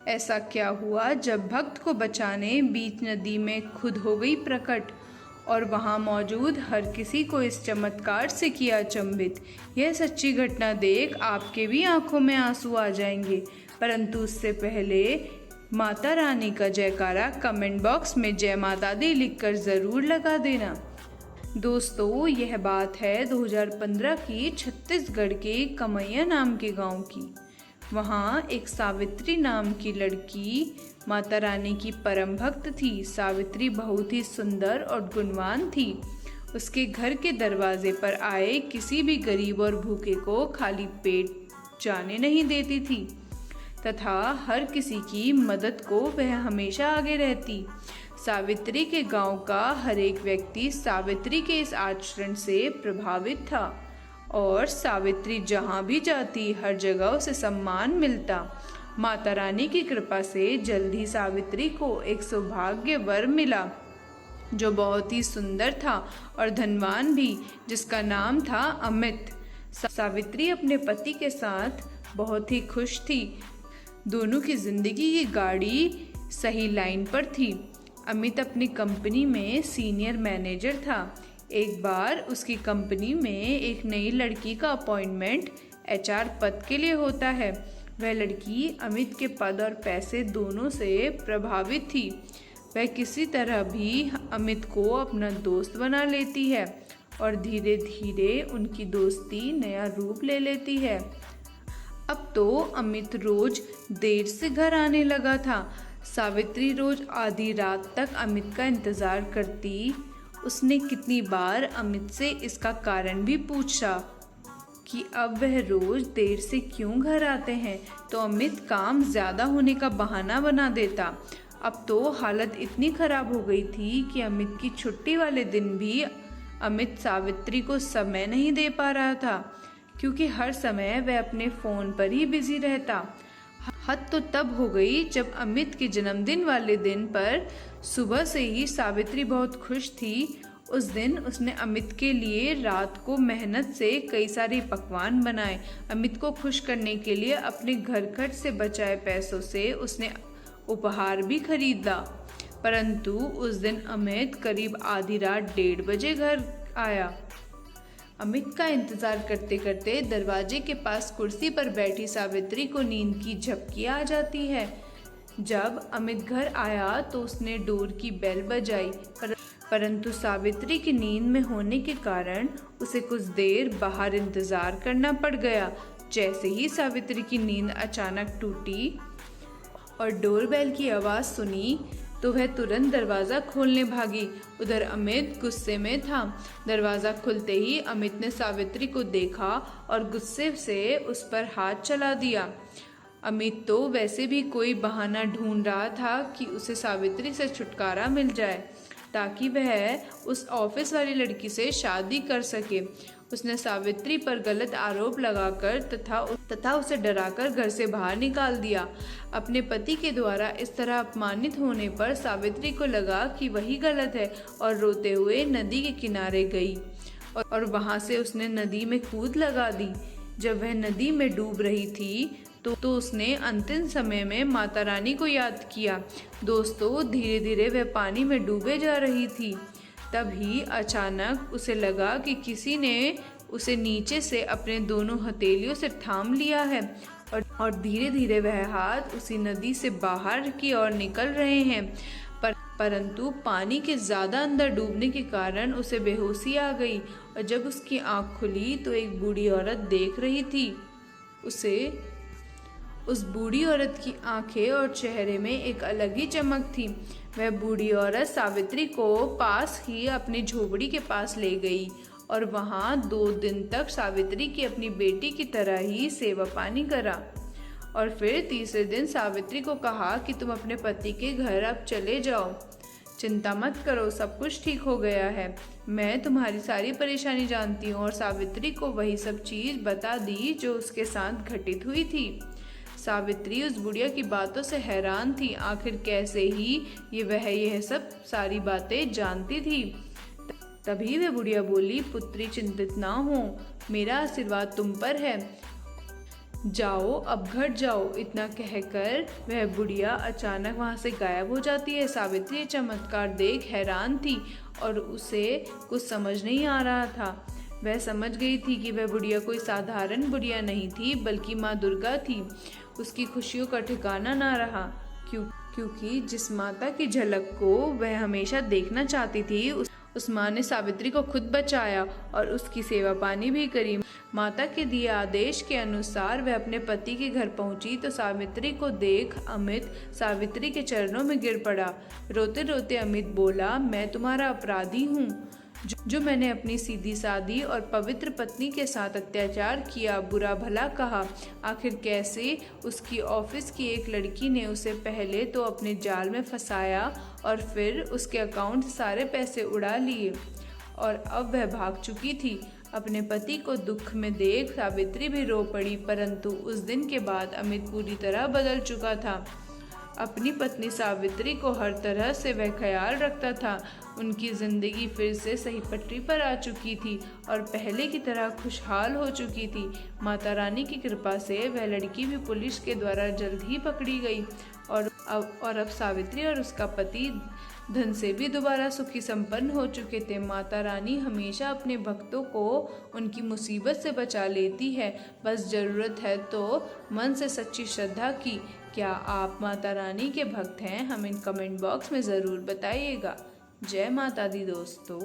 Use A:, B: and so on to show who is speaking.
A: ऐसा क्या हुआ जब भक्त को बचाने बीच नदी में खुद हो गई प्रकट, और वहाँ मौजूद हर किसी को इस चमत्कार से किया अचंभित। यह सच्ची घटना देख आपके भी आंखों में आंसू आ जाएंगे, परंतु उससे पहले माता रानी का जयकारा कमेंट बॉक्स में जय माता दी लिखकर ज़रूर लगा देना। दोस्तों, यह बात है 2015 की छत्तीसगढ़ के कमैया नाम के गांव की। वहाँ एक सावित्री नाम की लड़की माता रानी की परम भक्त थी। सावित्री बहुत ही सुंदर और गुणवान थी। उसके घर के दरवाजे पर आए किसी भी गरीब और भूखे को खाली पेट जाने नहीं देती थी तथा हर किसी की मदद को वह हमेशा आगे रहती। सावित्री के गांव का हर एक व्यक्ति सावित्री के इस आचरण से प्रभावित था और सावित्री जहाँ भी जाती हर जगह उसे सम्मान मिलता। माता रानी की कृपा से जल्द ही सावित्री को एक सौभाग्य वर मिला जो बहुत ही सुंदर था और धनवान भी, जिसका नाम था अमित। सावित्री अपने पति के साथ बहुत ही खुश थी। दोनों की जिंदगी की गाड़ी सही लाइन पर थी। अमित अपनी कंपनी में सीनियर मैनेजर था। एक बार उसकी कंपनी में एक नई लड़की का अपॉइंटमेंट एचआर पद के लिए होता है। वह लड़की अमित के पद और पैसे दोनों से प्रभावित थी। वह किसी तरह भी अमित को अपना दोस्त बना लेती है और धीरे धीरे उनकी दोस्ती नया रूप ले लेती है। अब तो अमित रोज देर से घर आने लगा था। सावित्री रोज आधी रात तक अमित का इंतजार करती। उसने कितनी बार अमित से इसका कारण भी पूछा कि अब वह रोज देर से क्यों घर आते हैं, तो अमित काम ज्यादा होने का बहाना बना देता। अब तो हालत इतनी खराब हो गई थी कि अमित की छुट्टी वाले दिन भी अमित सावित्री को समय नहीं दे पा रहा था, क्योंकि हर समय वह अपने फोन पर ही बिजी रहता। हद तो तब हो गई जब अमित के जन्मदिन वाले दिन पर सुबह से ही सावित्री बहुत खुश थी। उस दिन उसने अमित के लिए रात को मेहनत से कई सारे पकवान बनाए। अमित को खुश करने के लिए अपने घर खर्च से बचाए पैसों से उसने उपहार भी खरीदा। परंतु उस दिन अमित करीब आधी रात 1:30 बजे घर आया। अमित का इंतजार करते करते दरवाजे के पास कुर्सी पर बैठी सावित्री को नींद की झपकी आ जाती है। जब अमित घर आया तो उसने डोर की बेल बजाई, परंतु सावित्री की नींद में होने के कारण उसे कुछ देर बाहर इंतजार करना पड़ गया। जैसे ही सावित्री की नींद अचानक टूटी और डोरबेल की आवाज सुनी तो वह तुरंत दरवाज़ा खोलने भागी। उधर अमित गुस्से में था। दरवाज़ा खुलते ही अमित ने सावित्री को देखा और गुस्से से उस पर हाथ चला दिया। अमित तो वैसे भी कोई बहाना ढूंढ रहा था कि उसे सावित्री से छुटकारा मिल जाए ताकि वह उस ऑफिस वाली लड़की से शादी कर सके। उसने सावित्री पर गलत आरोप लगाकर तथा उसे डराकर घर से बाहर निकाल दिया। अपने पति के द्वारा इस तरह अपमानित होने पर सावित्री को लगा कि वही गलत है और रोते हुए नदी के किनारे गई और वहां से उसने नदी में कूद लगा दी। जब वह नदी में डूब रही थी तो उसने अंतिम समय में माता रानी को याद किया। दोस्तों, धीरे धीरे वह पानी में डूबे जा रही थी। तभी अचानक उसे लगा कि किसी ने उसे नीचे से अपने दोनों हथेलियों से थाम लिया है और धीरे धीरे वह हाथ उसी नदी से बाहर की ओर निकल रहे हैं। परंतु पानी के ज्यादा अंदर डूबने के कारण उसे बेहोशी आ गई और जब उसकी आंख खुली तो एक बूढ़ी औरत देख रही थी उसे। उस बूढ़ी औरत की आंखें और चेहरे में एक अलग ही चमक थी। वह बूढ़ी औरत सावित्री को पास ही अपनी झोपड़ी के पास ले गई और वहां 2 दिन तक सावित्री की अपनी बेटी की तरह ही सेवा पानी करा। और फिर तीसरे दिन सावित्री को कहा कि तुम अपने पति के घर अब चले जाओ, चिंता मत करो, सब कुछ ठीक हो गया है, मैं तुम्हारी सारी परेशानी जानती हूँ। और सावित्री को वही सब चीज बता दी जो उसके साथ घटित हुई थी। सावित्री उस बुढ़िया की बातों से हैरान थी। आखिर कैसे ही यह सब सारी बातें जानती थी। तभी वह बुढ़िया बोली, पुत्री चिंतित ना हो, मेरा आशीर्वाद तुम पर है। जाओ अब घर जाओ, इतना कहकर वह बुढ़िया अचानक वहाँ से गायब हो जाती है। सावित्री ये चमत्कार देख हैरान थी और उसे कुछ समझ नहीं आ रहा था। वह समझ गई थी कि वह बुढ़िया कोई साधारण बुढ़िया नहीं थी, बल्कि माँ दुर्गा थी। उसकी खुशियों का ठिकाना ना रहा, क्योंकि जिस माता की झलक को वह हमेशा देखना चाहती थी, उस माँ ने सावित्री को खुद बचाया और उसकी सेवा पानी भी करी। माता के दिए आदेश के अनुसार वह अपने पति के घर पहुंची तो सावित्री को देख अमित सावित्री के चरणों में गिर पड़ा। रोते रोते अमित बोला, मैं तुम्हारा अपराधी हूँ, जो मैंने अपनी सीधी सादी और पवित्र पत्नी के साथ अत्याचार किया, बुरा भला कहा। आखिर कैसे उसकी ऑफिस की एक लड़की ने उसे पहले तो अपने जाल में फंसाया और फिर उसके अकाउंट से सारे पैसे उड़ा लिए और अब वह भाग चुकी थी। अपने पति को दुख में देख सावित्री भी रो पड़ी, परंतु उस दिन के बाद अमित पूरी तरह बदल चुका था। अपनी पत्नी सावित्री को हर तरह से वह ख्याल रखता था। उनकी जिंदगी फिर से सही पटरी पर आ चुकी थी और पहले की तरह खुशहाल हो चुकी थी। माता रानी की कृपा से वह लड़की भी पुलिस के द्वारा जल्द ही पकड़ी गई और अब सावित्री और उसका पति धन से भी दोबारा सुखी संपन्न हो चुके थे। माता रानी हमेशा अपने भक्तों को उनकी मुसीबत से बचा लेती है, बस ज़रूरत है तो मन से सच्ची श्रद्धा की। क्या आप माता रानी के भक्त हैं? हमें कमेंट बॉक्स में ज़रूर बताइएगा। जय माता दी दोस्तों।